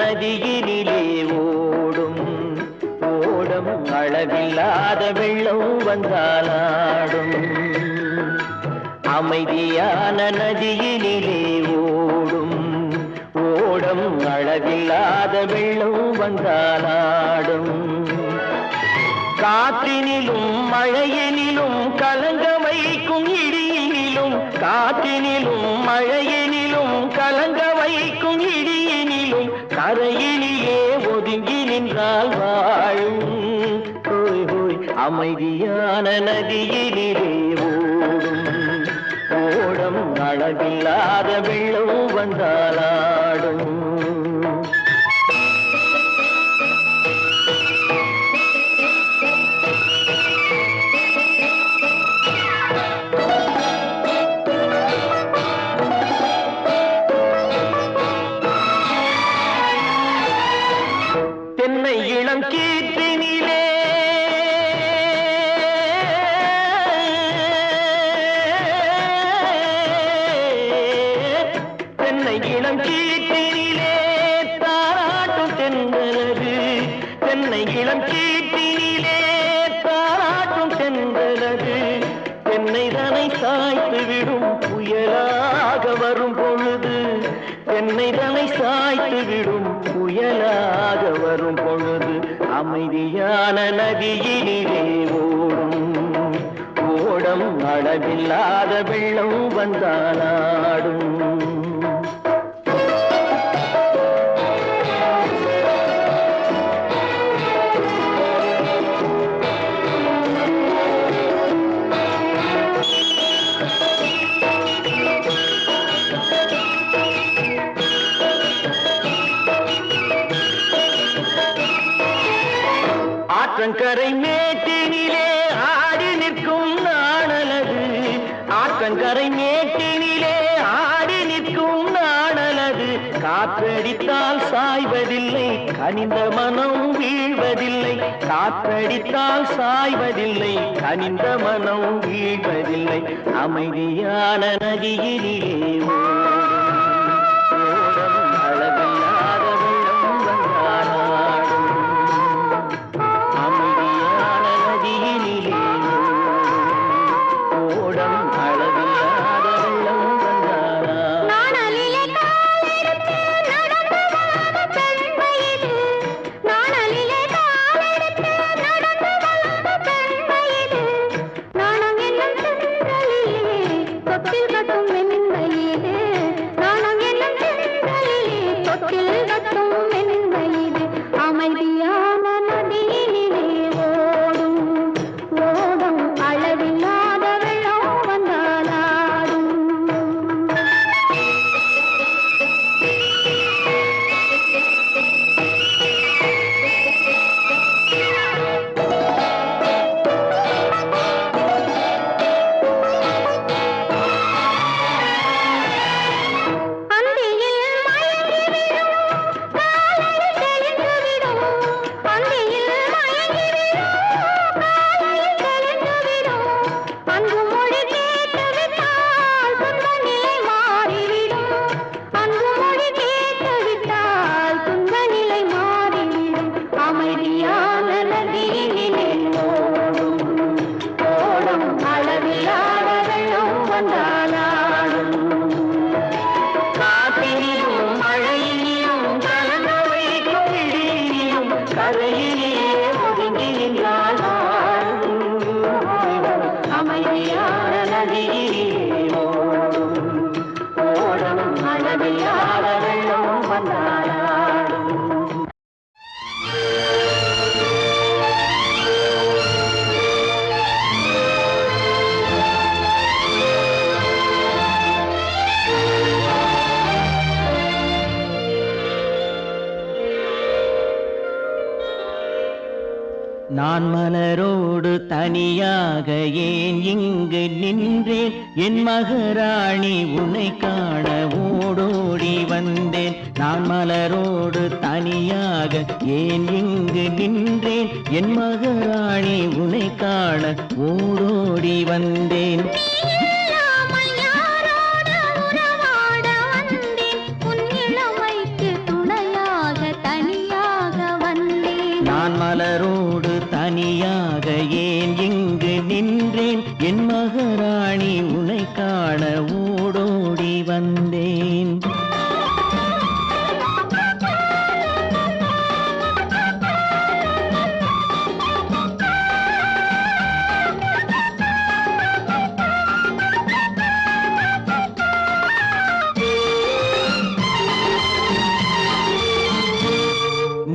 நதியினிலே ஓடும் ஓடம் அளவில்லாத வெள்ளம் வந்தாலாடும். அமைதியான நதியினிலே ஓடும் ஓடம் அளவில்லாத வெள்ளம் வந்தாலாடும். காற்றினிலும் மழையினிலும் கலங்க வைக்கும் இடியினிலும், காற்றினிலும் மழையினிலும் கலங்க வைக்கும் இடியினிலும் கரையினிலே ஒதுங்கி நின்றால் வாழும். ஹோய் ஹோய் அமைதியான நதியினிலே ஓடும் ஓடம் அளவில்லாத வெள்ளம் வந்தாலாடும். தென்னை இளம் கீற்றினிலே தென்னை இளம் கீற்றினிலே தாராட்டும் தென்றலது. தென்னை இளம் கீற்றினிலே தாராட்டும் தென்றலது. தென்னை தனை சாய்த்து விடும் புயலாக வரும் பொழுது, தென்னை தனை சாய்த்து விடும் புயலாக வரும் பொழுது அமைதியான நதியினிலே ஓடும் ஓடம் அளவில்லாத வெள்ளம் வந்தாலாடும். ஆற்றங்கரை மேட்டினிலே ஆடி நிற்கும் நாணலது. ஆற்றங்கரை மேட்டினிலே ஆடி நிற்கும் நாணலது. காற்றடித்தால் சாய்வதில்லை, கனிந்த மனம் வீழ்வதில்லை. காற்றடித்தால் சாய்வதில்லை, கனிந்த மனம் வீழ்வதில்லை. அமைதியான நதியினிலே ஓடும் அளவில்லாத வெள்ளம் வந்தாலாடும். அமைதியான நதியினிலே ஓடம் அளவில்லாத வெள்ளம் வந்தாலாடும். நான் மலரோடு தனியாக ஏன் இங்கு நின்றேன்? என் மகராணி உன்னை காண ஓடோடி வந்தேன். நான் மலரோடு தனியாக ஏன் இங்கு நின்றேன்? என் மகராணி உன்னை காண ஓடோடி வந்தேன். உறவாட வந்தேன் உன் இளமைக்கு துணையாக நான் மலரோடு தனியாக ஏன் இங்கு நின்றேன் என் மகாராணி உன்னை காண ஓடோடி வந்தேன்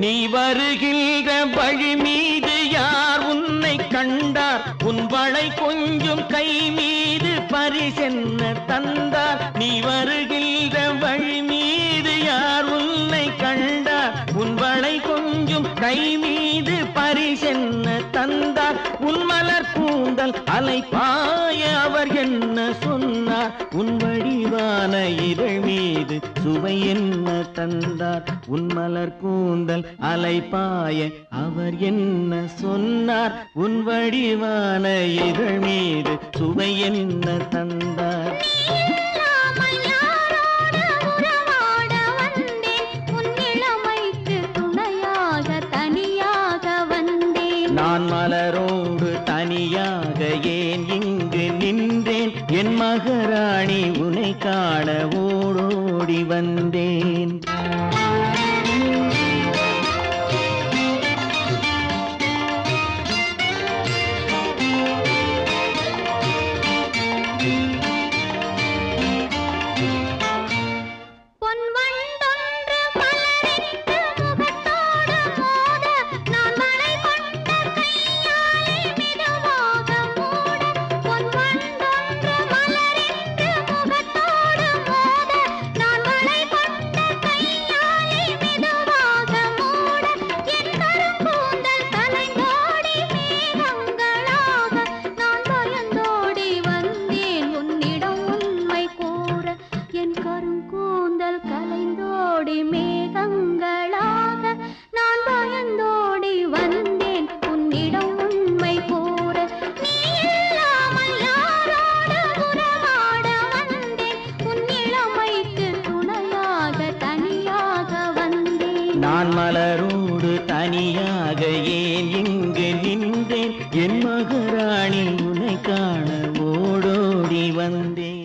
நீ வருகின்ற வழி மீது யார் உன்னை கண்டார் உன் வளை கொஞ்சம் கை மீது பரிசென்ன தந்தார் நீ வருகின்ற வழி மீது யார் உன்னை கண்டார் உன் வளை கொஞ்சம் கை மீது பரிசென்ன தந்தார் உன் மலர் கூந்தல் அலை பாய அவர் என்ன சொன்னார் உன் வடிவான இதழ் மீது சுவை என்ன தந்தார் உன் மலர் கூந்தல் அலை பாய அவர் என்ன சொன்னார் உன் வடிவான இதழ் மீது சுவை என்ன தந்தார் நான் மலரோடு தனியாக ஏன் இங்கு நின்றேன் என் மகாராணி உன்னை காண ஓடோடி வந்தேன் நான் மலரோடு தனியாக ஏன் இங்கு நின்றேன் என் மகாராணி உன்னை காண ஓடோடி வந்தேன்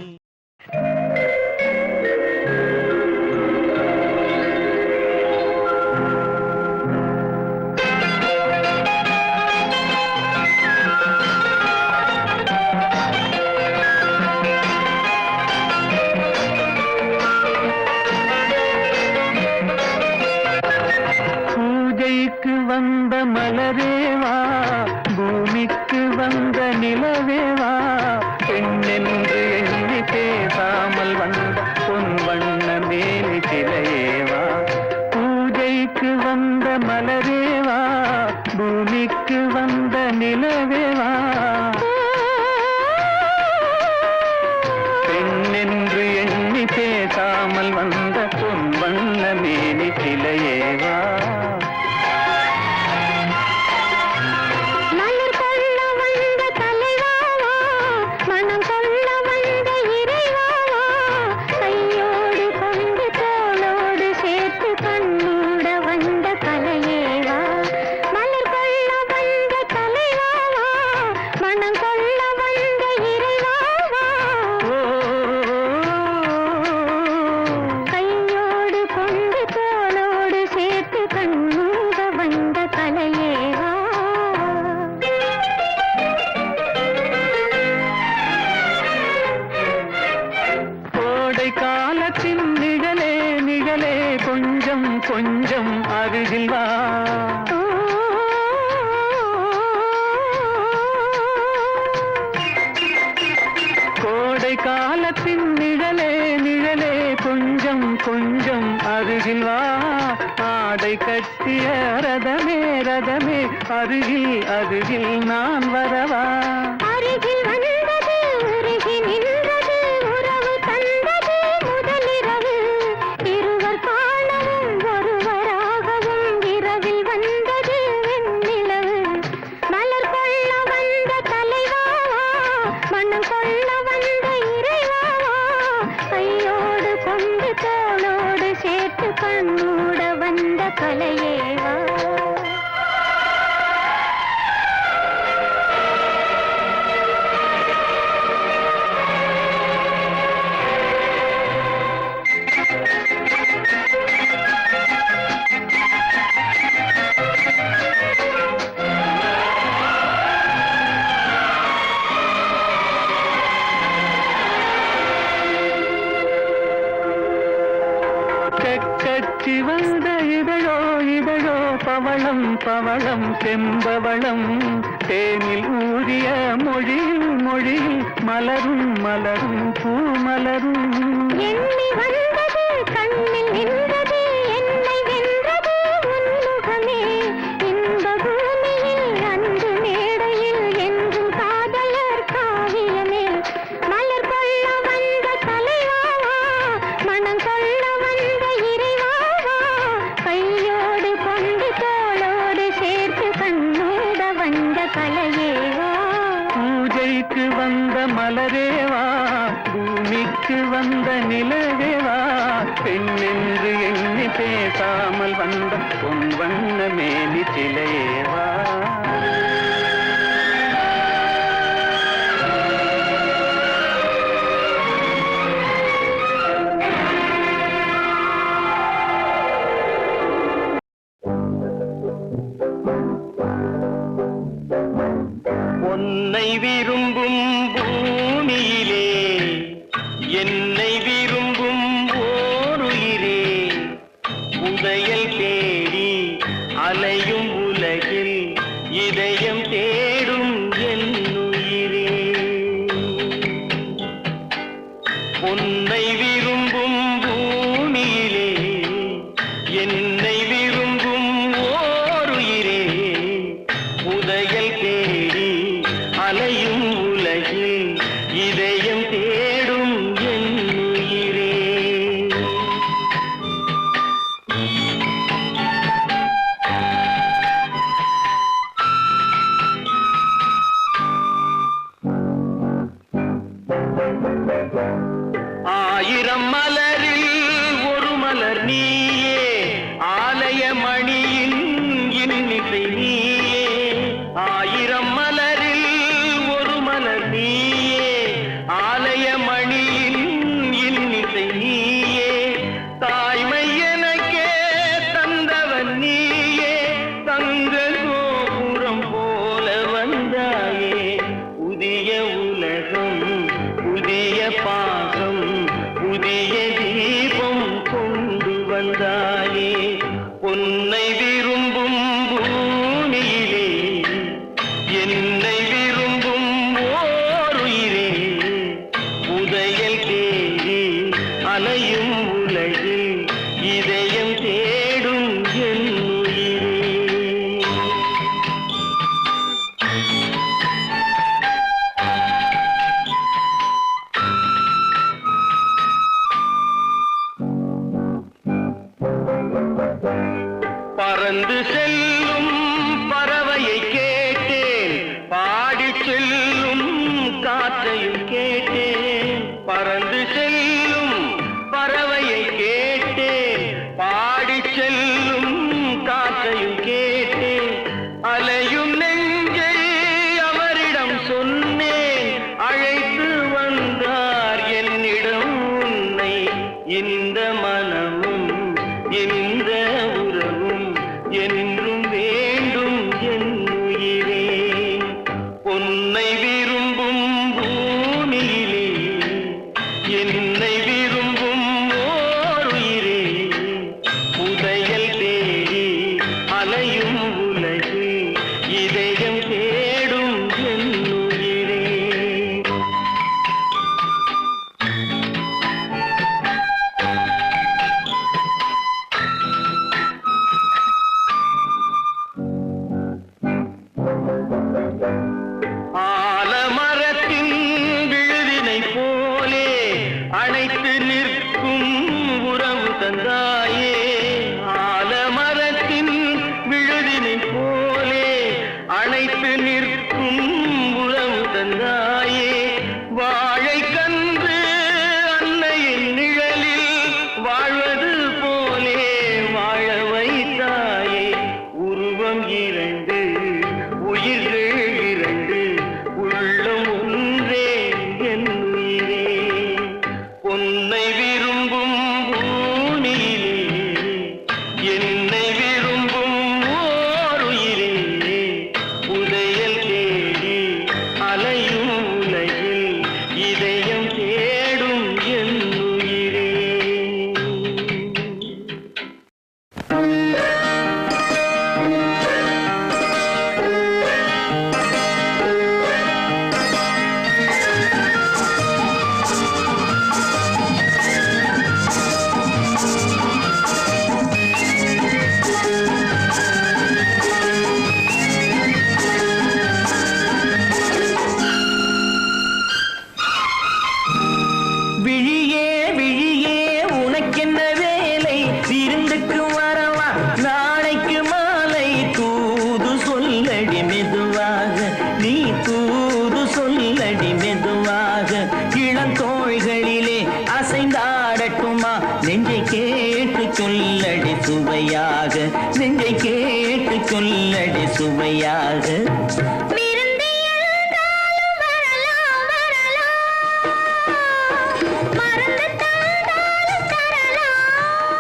வந்த மலரேவா பூமிக்கு வந்த நிலவேவா பெண்ணென்று எண்ணி பேசாமல் வந்த பொன் வண்ண மேனி சிலையேவா பூஜைக்கு வந்த மலரேவா பூமிக்கு வந்த நிலவேவா பெண்ணென்று எண்ணி பேசாமல் வந்த பொன் வண்ண மேனி சிலையேவா காலத்தின் நிழலே நிழலே கொஞ்சம் கொஞ்சம் அருகில் வா கோடை காலத்தின் நிழலே நிழலே கொஞ்சம் கொஞ்சம் அருகில் வா ஆடை கட்டிய ரதமே ரதமே அருகில் அருகில் நான் வரவா அருகில் வந்தது உருகி நின்றது உறவு தந்தது முதலிரவு இருவர் காணவும் ஒருவராகவும் இரவில் வந்தது வெண்ணிலவு மலர் கொள்ள வந்த தலைவாவா மனம் கொள்ள வந்த இறைவாவா கையோடு கொண்டு தோளோடு சேர்த்து கண்ணூட வந்த கலையேவா பவளம் பவளம் செம்பவளம் தேனில் ஊறிய மொழியில் மொழியில் மலரும் மலரும் பூ மலரும் எண்ணி வந்தது கண்ணில் நின்றது என்னை வென்றது உன்முகமே இன்ப பூமியில் அன்பு மேடையில் என்றும் காதலர் காவியமே மலர் கொள்ள வந்த கலைவாவா மனம் கொள்ள வந்த இறைவாவா கையோடு கொண்டு தோளோடு சேர்த்து கண்ணூட வந்த கலையேவா பூஜைக்கு வந்த மலரேவா பூமிக்கு வந்த நிலவேவா பெண்ணென்று எண்ணி பேசாமல் வந்த பொன் வண்ண மேலி சிலையேவா உன்னை விரும்பும் பூமியிலே என்னை விரும்பும் ஓருயிரே உதயல் தேடி அலையும் உலகில் இதயம் தேடும் என் உயிரே உன்னை விரும்பும் பூமியிலே என்னை விரும்பும் ஓருயிரே உதயல் தேடி அலையும் உலகில் இதயம் தேடும் என் உயிரே ஆயிரம் மலரில் ஒரு மலர் நீயே ஆலய மணியின் இன்னிசை நீயே ஆயிரம் மலரில் ஒரு மலர் நீயே ஆலய மணியின் இன்னிசை நீயே தாய்மை எனக்கே தந்தவன் நீயே தங்க கோபுரம் போல வந்தாயே புதிய உலகம் புதிய பாகம் புதிய தீபம் கொண்டு வந்தாயே உன்னை விரும்பும் பூமியிலே என்னை விரும்பும் ஓருயிரே உதயல் தேடி அலையும் உலகில் இதயம் தேடும் என் உயிரே பறந்து செல்லும் பறவையை கேட்டேன் பாடிச் செல்லும் காற்றையும் கேட்டேன் பறந்து செல்லும் பறவையை கேட்டேன் பாடிச் செல்லும் காற்றையும் கேட்டேன் அலையும் நெஞ்சை அவரிடம் சொன்னேன் அழைத்து வந்தார் என்னிடம் உன்னை இந்த மனமும் இந்த உறவும் என்றும் வேண்டும் என் உயிரே உன்னை விரும்பும் பூமியிலே என்னை விரும்பும் ஓருயிரே உதயல் தேடி அலையும் உலகில் இதயம் தேடும் என் உயிரே ஆலமரத்தின் விழுதினை போலே அணைத்து நிற்கும் உறவு தந்தாயே ஆலமரத்தின் விழு நெஞ்சை கேட்டு சொல்லடி சுவையாக. விருந்து என்றாலும் வரலாம் வரலாம், மறந்து தந்தாலும் தரலாம்.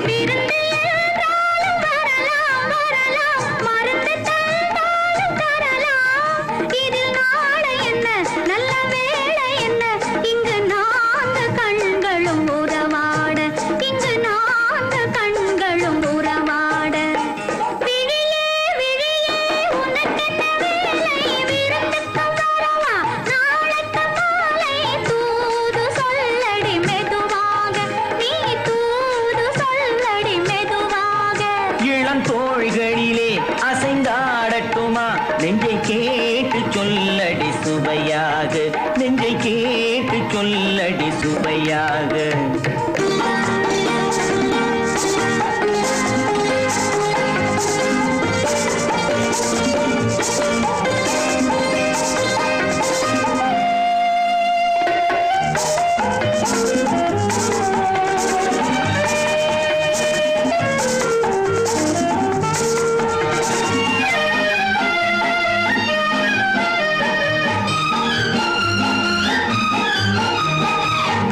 விருந்து என்றாலும் வரலாம் வரலாம், மறந்து தந்தாலும் தரலாம். இதில் நாளை என்ன நல்ல வேளை என்ன, இங்கு நான்கு கண்களும் உறவாட, இங்கு நான்கு கண்களும் உறவாட. விழியே விழியே உனக்கென்ன வேலை, விருந்துக்கு வரவா நாளைக்கு மாலை. தூது சொல்லடி மெதுவாக, நீ தூது சொல்லடி மெதுவாக. இளம் தோள்களிலே அசைந்தாடட்டுமா, நெஞ்சை கேட்டு சொல்லடி சுவையாக, நெஞ்சை கேட்டு சொல்லடி சுவையாக.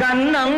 கண்ணம்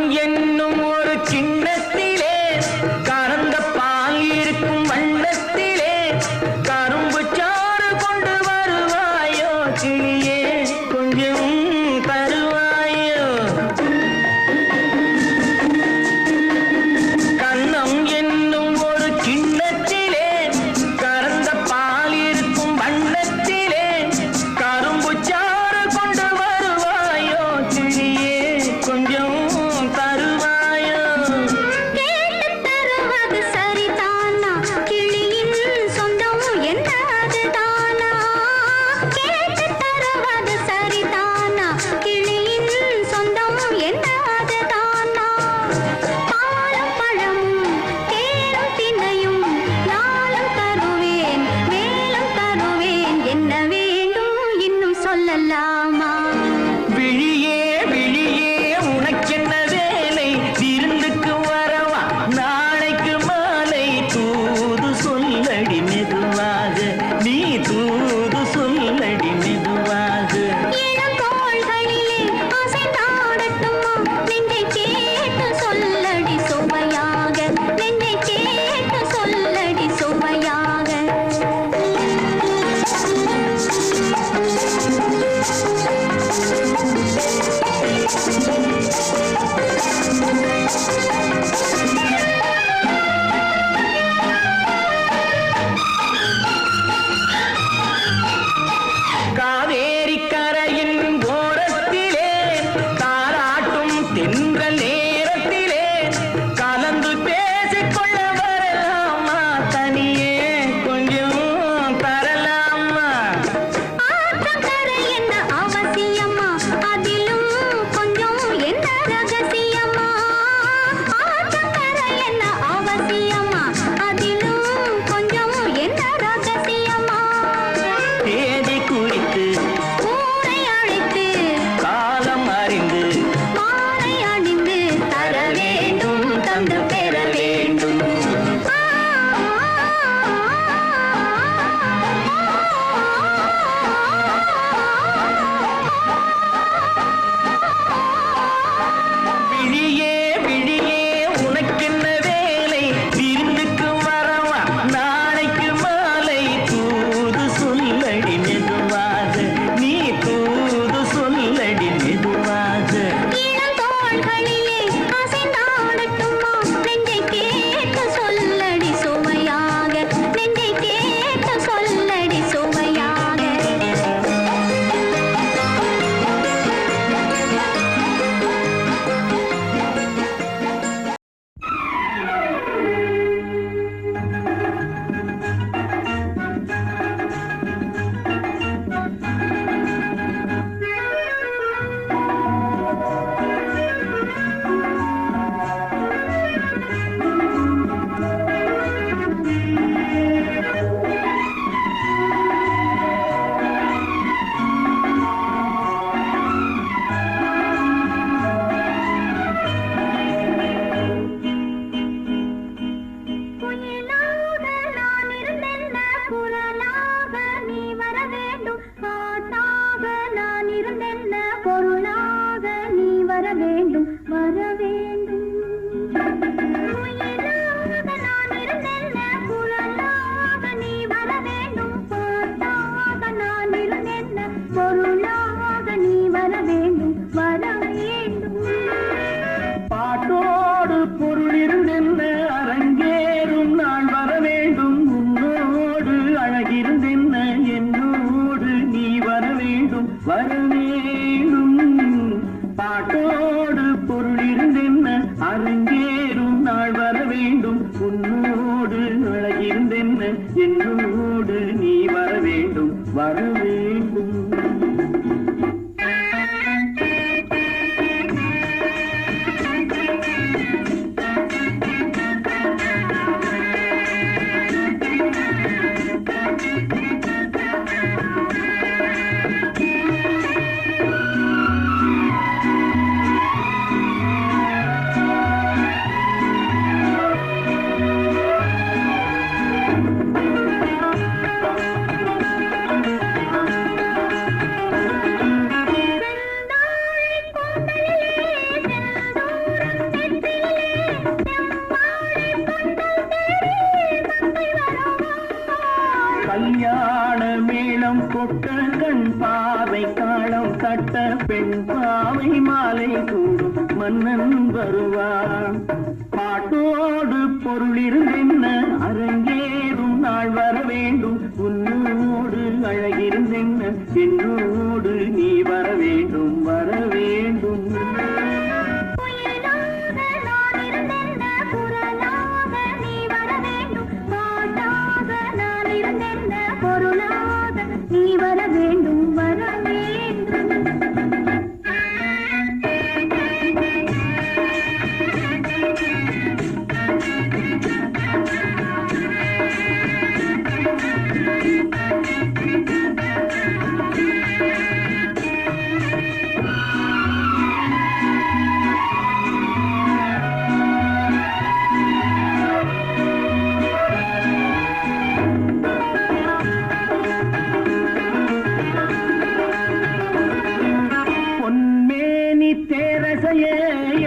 உன்னோடு அழகிருந்தென்ன என்னோடு நீ வர வேண்டும் வர வேண்டும். கல்யாண மேளம் கொட்ட கண் பாவை காலம் கட்ட பெண் பாவை மாலை கூடும் மன்னன் வருவான். பாட்டோடு பொருள் இருந்தென்ன அரங்கேறும் நாள் வர வேண்டும். உன்னோடு அழகிருந்தென்ன என்னோடு நீ வர வேண்டும் வர வேண்டும். நீ வர வேண்டும் வர வேண்டும்.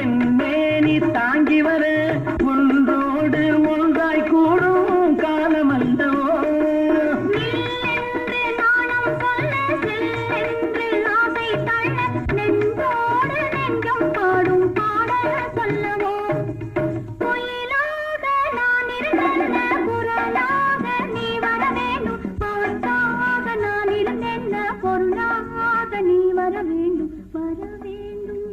என் மேனி தாங்கி வர ஒன்றோடு ஒன்றாய் கூடும் காலமல்லவோ. நீ வர வேண்டும் வர வேண்டும்.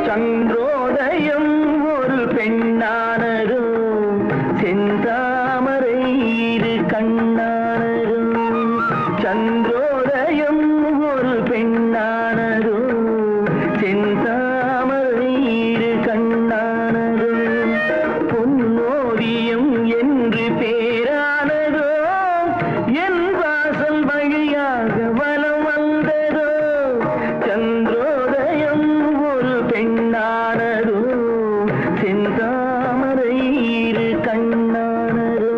சந்திரோதயம் ஒரு பெண்ணானதோ செந்தாமரை இரு கண்ணானதோ. சந்திரோதயம் ஒரு பெண்ணானதோ செந்தாமரை இரு கண்ணானதோ. பொன்னோவியம் என்று பேரானதோ என் வாசல் வழியாக வலம் வந்ததோ. சந்திரோதயம் ஒரு பெண்ணானதோ செந்தாமரை இரு கண்ணானதோ.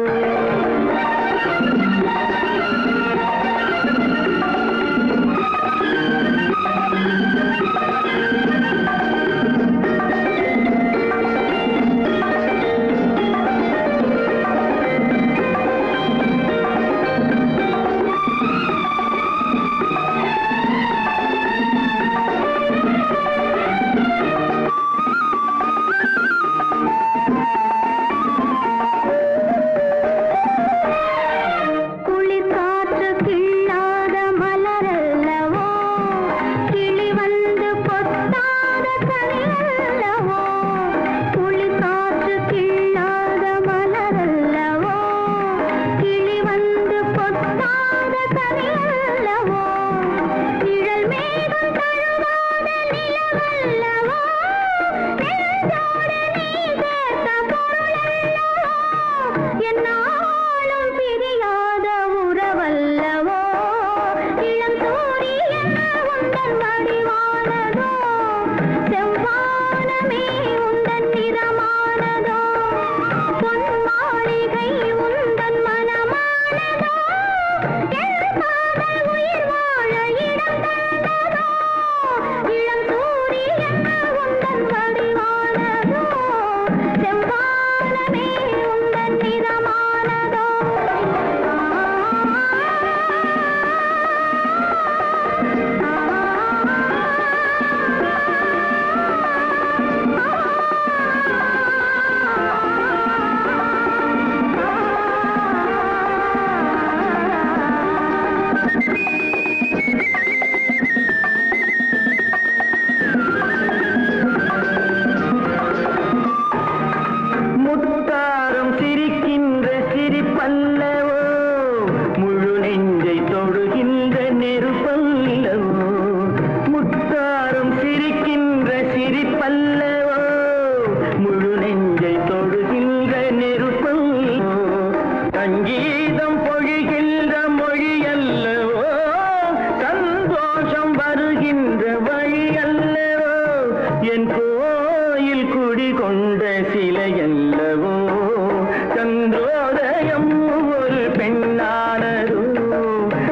சந்திரோதயம் ஒரு பெண்ணானதோ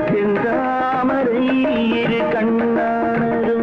செந்தாமரை இரு கண்ணானதோ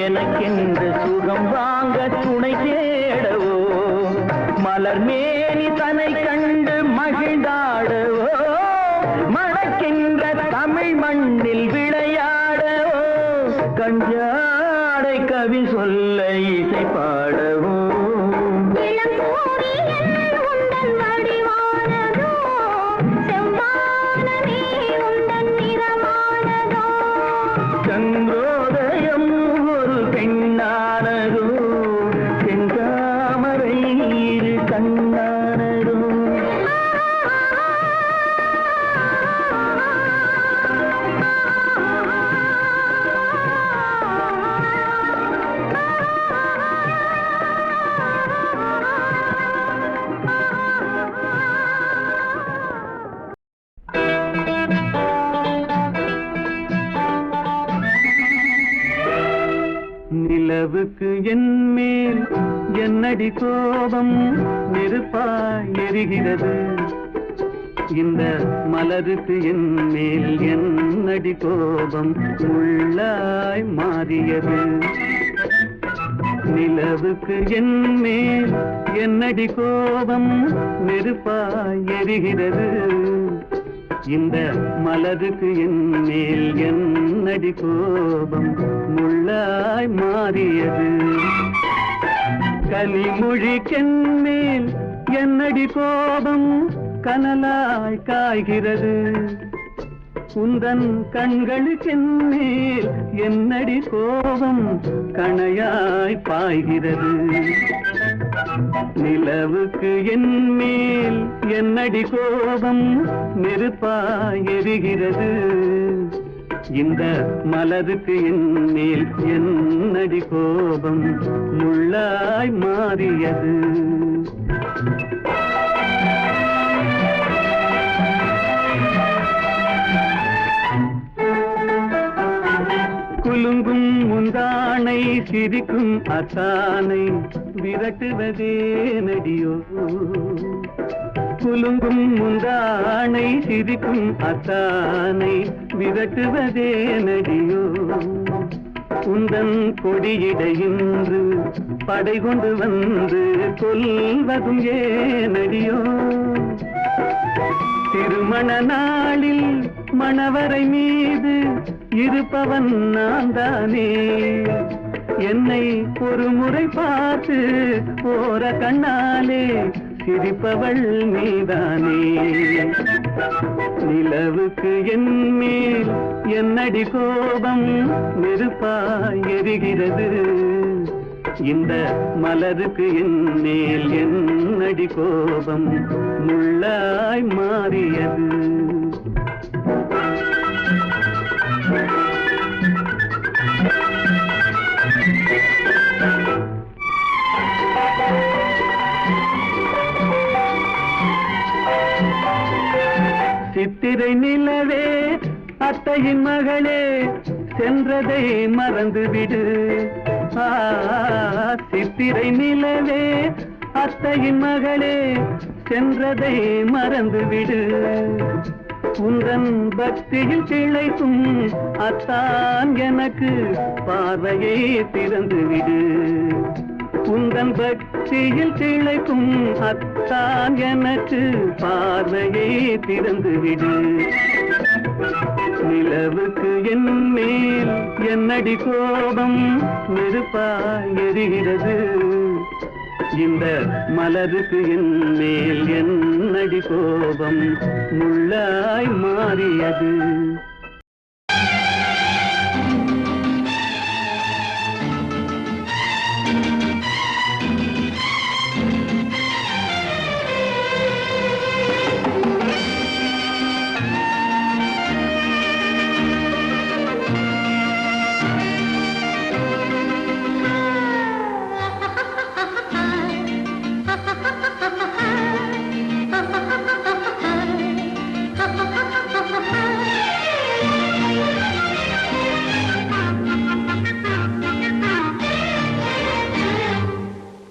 எனக்கென்று சுகம் வாங்க துணை தேடவோ மலர்மேனி தன்னை கண்டு மகிழ்ந்தாடவோ மணக்கின்ற தமிழ் மண்ணில் விளையாடவோ கஞ்சாடை கவி சொல்ல இசை பாடவோ சந்திரோதயம் ஒரு பெண்ணானதோ செந்தாமரை இரு கண்ணானதோ நிலவுக்கு என் மேல் என்னடி கோபம் நெருப்பாய் எரிகிறது இந்த மலருக்கு என் மேல் என்னடி கோபம் முள்ளாய் மாறியது நிலவுக்கு என் மேல் என்னடி கோபம் நெருப்பாய் எரிகிறது இந்த மலருக்கு என் மேல் என்னடி கோபம் முள்ளாய் மாறியது கனிமொழிக்கென் மேல் என்னடி கோபம் கனலாய் காய்கிறது உந்தன் கண்களுக்கென் மேல் என்னடி கோபம் கணையாய் பாய்கிறது நிலவுக்கு என் மேல் என்னடி கோபம் நெருப்பாய் எரிகிறது இந்த மலருக்கு என் மேல் என்னடி கோபம் முள்ளாய் மாறியது குலுங்கும் முந்தானை சிரிக்கும் அத்தானை விரட்டுவதே நடியோ குலுங்கும் முந்தானை சிரிக்கும் அத்தானை விரட்டுவதே நடியோ உந்தன் கொடியிடையின்று படை கொண்டு வந்து கொல்வதும் ஏனடியோ திருமண நாளில் மணவரை மீது இருப்பவன் நான் தானே என்னை ஒரு முறை பார்த்து போற கண்ணாலே சிரிப்பவள் நீதானே நிலவுக்கு என் மேல் என்னடி கோபம் நெருப்பாய் எரிகிறது இந்த மலருக்கு என் மேல் என்னடி கோபம் முள்ளாய் மாறியது சித்திரை நிலவே அத்தையின் மகளே சென்றதை மறந்துவிடு சித்திரை நிலவே அத்தையின் மகளே சென்றதை மறந்துவிடு உந்தன் பக்தியில் திளைக்கும் அத்தான் எனக்கு பார்வையை திறந்துவிடு உந்தன் பக்தியில் திளைக்கும் அத்தான் எனக்கு பார்வையை திறந்துவிடு நிலவுக்கு என் மேல் என்னடி கோபம் நெருப்பாய் எரிகிறது இந்த மலருக்கு என் மேல் என்னடி கோபம் முள்ளாய் மாறியது.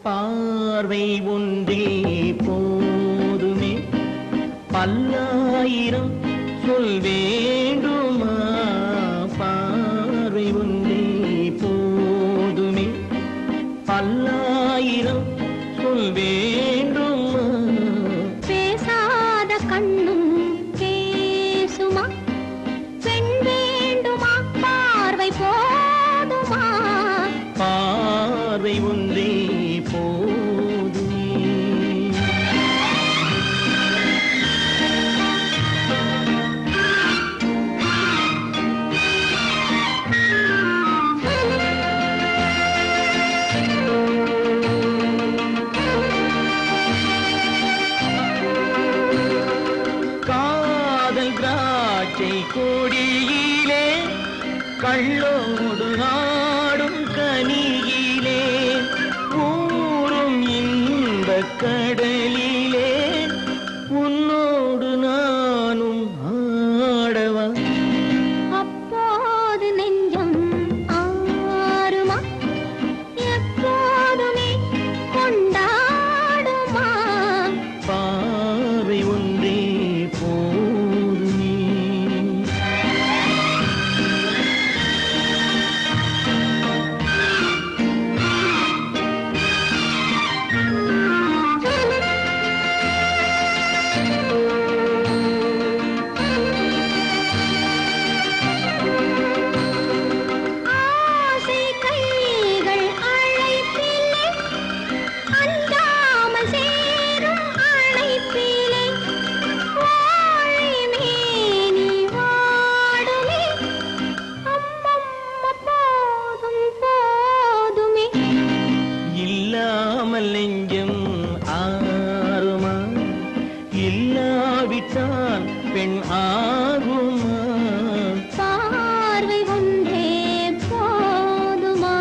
பார்வை ஒன்றே போதுமே பல்லாயிரம் சொல் வேண்டுமா? பார்வை ஒன்றே போதுமே பல்லாயிரம் சொல் வேண்டுமா? பேசாத கண்ணும் பேசுமா? பெண் வேண்டுமா? பார்வை போதுமா? பார்வை ஒன்றே கொடியிலே கள்ளோடு ஆடும் கனியிலே ஊரும் இன்பக் கடலிலே உன்னோடு நானும் ஆடவா? அப்போது நெஞ்சம் ஆறுமா? எப்போதுமே கொண்டாடுமா? பார்வை ஒன்றே நெஞ்சம் ஆறுமா? இல்லாவிட்டால் பெண் ஆகுமா? பார்வை ஒன்றே போதுமா?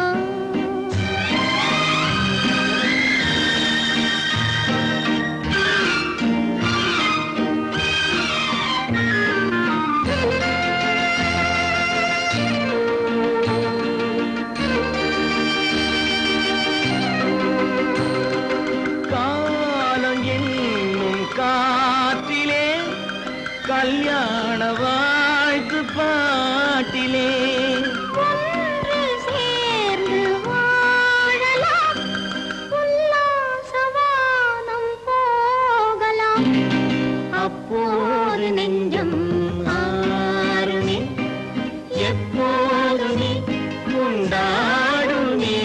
காற்றிலே கல்யாண வாழ்த்து பாட்டிலே ஒன்று சேர்ந்து வாழலாம், உல்லாசவானம் போகலாம். அப்போது நெஞ்சம் ஆறுமே எப்போதுமே கொண்டாடுமே.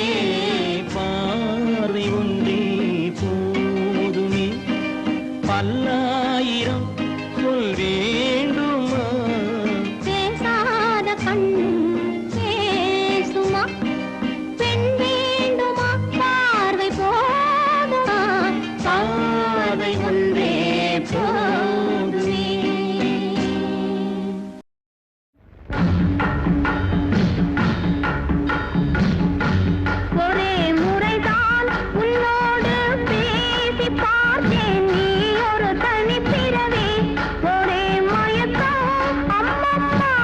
பார்வை ஒன்றே போதுமே பல்லாயிரம் சொல் வேண்டுமா? பேசாத கண்ணும் பேசுமா? பெண் வேண்டுமா? பார்வை போதுமா? பார்வை ஒன்றே போதுமே. ஒரே முறைதான் உன்னோடு பேசி பார்த்தேன், நீ ஒரு தனிப்பிறவி. ஒரே மயக்கம் அம்மம்மா,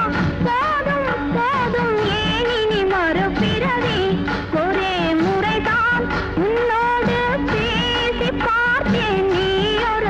போதும் போதும் ஏன் இனி மறுபிறவி. ஒரே முறைதான் உன்னோடு பேசி பார்த்தேன், நீ ஒரு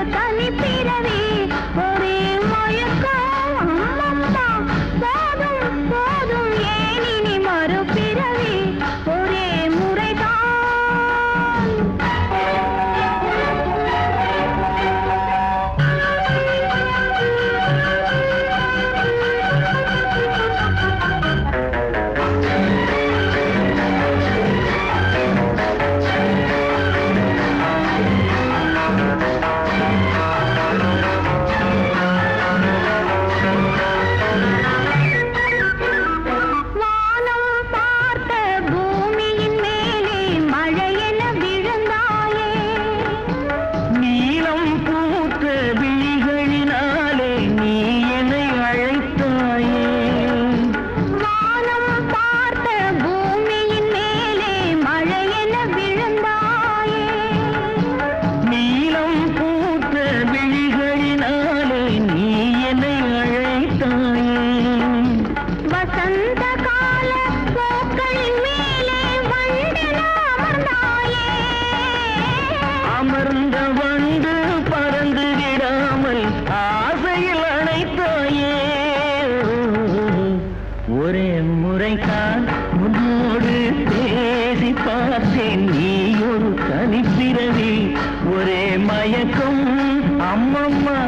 அம்மம்மா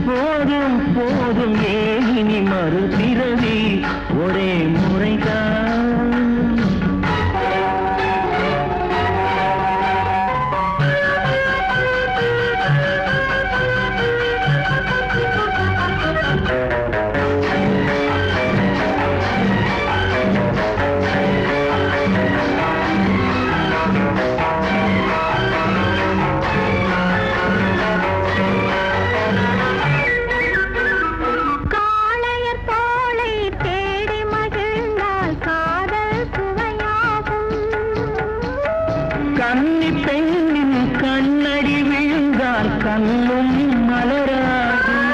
போதும் போதும் ஏனி மறுபிறவி ஒரே முறைதான். கன்னி பெண்ணின் கண்ணடி விழுந்தால் கண்ணும் மலராகும்.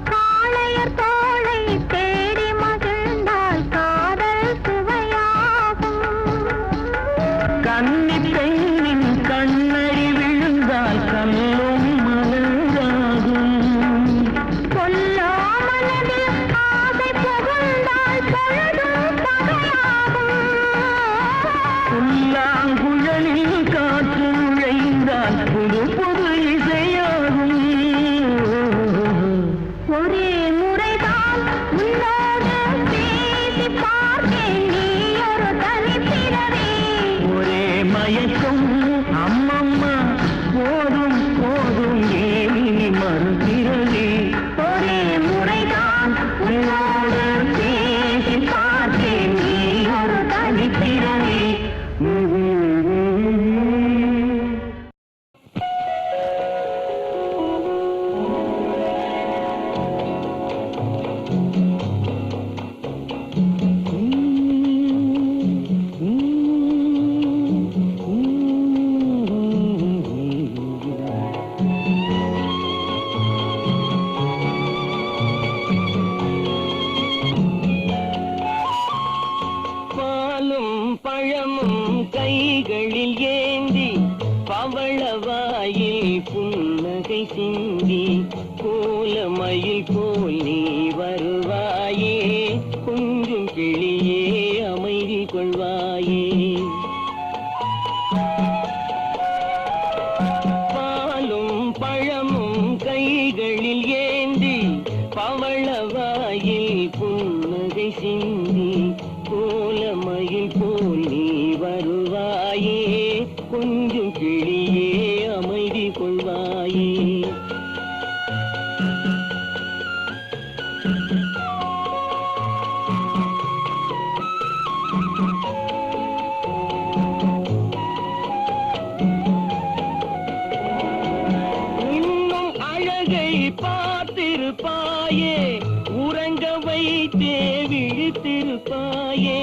காளையர் தோளை தேடி மகிழ்ந்தால் காதல் சுவையாகும். கன்னி பெண்ணின் கண்ணடி விழுந்தால் கண்ணும் மலராகும். கொல்லாமனதில் ஆசை புகுந்தால் பொழுதும் பகையாகும். புல்லாங்குழலில் காற்று நுழைந்தால் புது புது இசையாகும். ஒரே முறைதான் உன்னோடு பேசி பார்த்தேன், நீ ஒரு தனிப்பிறவி. ஒரே மயக்கம் அம்மம்மா போதும் போதும் ஏனி மறுபிறவி. ஒரே முறைதான் உன்னோடு பேசி பார்த்தேன், நீ ஒரு தனிப்பிறவி. பாலும் பழமும் கைகளில் ஏந்தி பவளவாயில் புன்னகை சிந்தி கோலமயில் போல் நீ வருவாயே, கொஞ்சம் கிளியே அமைதி கொள்வாயே. பாலும் பழமும் கைகளில் ஏந்தி பவளவாயில் புன்னகை சிந்தி கோலமயில் போல் நீ வருவாயே, கொஞ்சம் கிளியே அமைதி கொள்வாயே. இன்னும் அழகை பார்த்திருப்பாயே, உறங்க வைத்தே விழித்திருப்பாயே.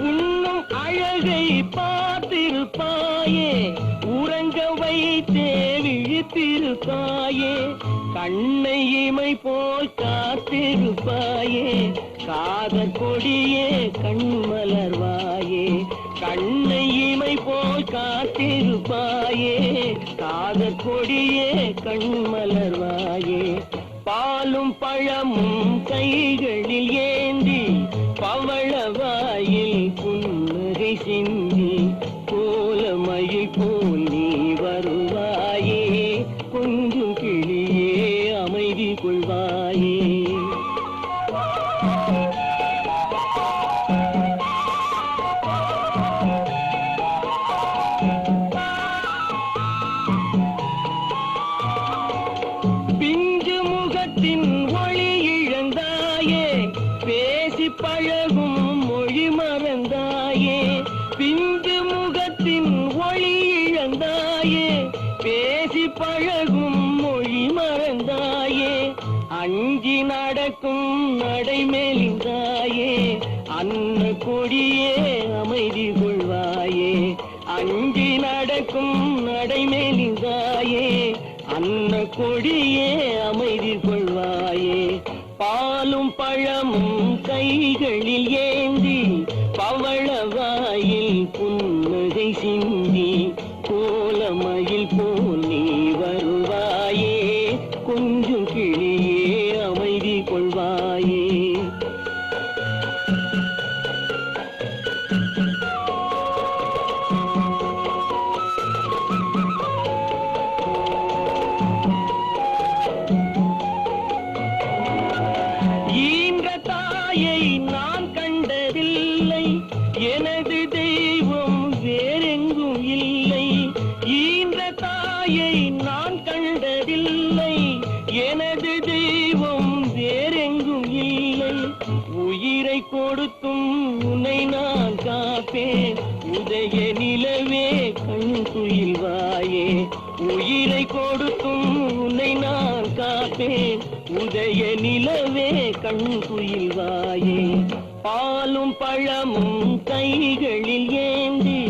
இன்னும் அழகை பார்த்திருப்பாயே, உறங்க வைத்தே விழித்திருப்பாயே. கண்ணை இமை போல் காத்திருப்பாயே, காதற் கொடியே கண்மலர்வாயே. கண்ணை இமை போல் காத்திருப்பாயே, காதற் கொடியே கண்மலர்வாயே. பாலும் பழமும் கைகளில் ஏந்தி பவளவாயில் புன்னகை சிந்தி கோலமயில் போல் நீ வருவாயே, கொஞ்சம் கிளியே அமைதி கொள்வாயே. பிஞ்சு முகத்தின் ஒளி இழந்தாயே, பேசி பழகும் மொழி மறந்தாயே. பிஞ்சு முகத்தின் ஒளி இழந்தாயே, பேசி பழகும் மொழி மறந்தாயே. அஞ்சி நடக்கும் நடை மெலிந்தாயே, அன்ன கொடியே அமைதி கொள்வாயே. அஞ்சி நடக்கும் நடை மெலிந்தாயே, அன்ன கொடியே அமைதி கொள்வாயே. பாலும் பழமும் கைகளில் ஏந்தி பவளவாயில் புன்னகை சிந்தி கோலமயில் போல் நீ வருவாயே, கொஞ்சம் கிளியே அமைதி கொள்வாயே. உனது தெய்வம் வேறெங்கும் இல்லை உயிரை கொடுத்தும் உன்னை நான் காப்பேன் உதய நிலவே கண் துயில்வாயே உயிரை கொடுத்தும் உன்னை நான் காப்பேன் உதய நிலவே கண் துயில்வாயே பாலும் பழமும் கைகளில் ஏந்தி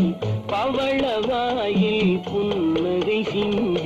பவளவாயில் புன்னகை சிந்தி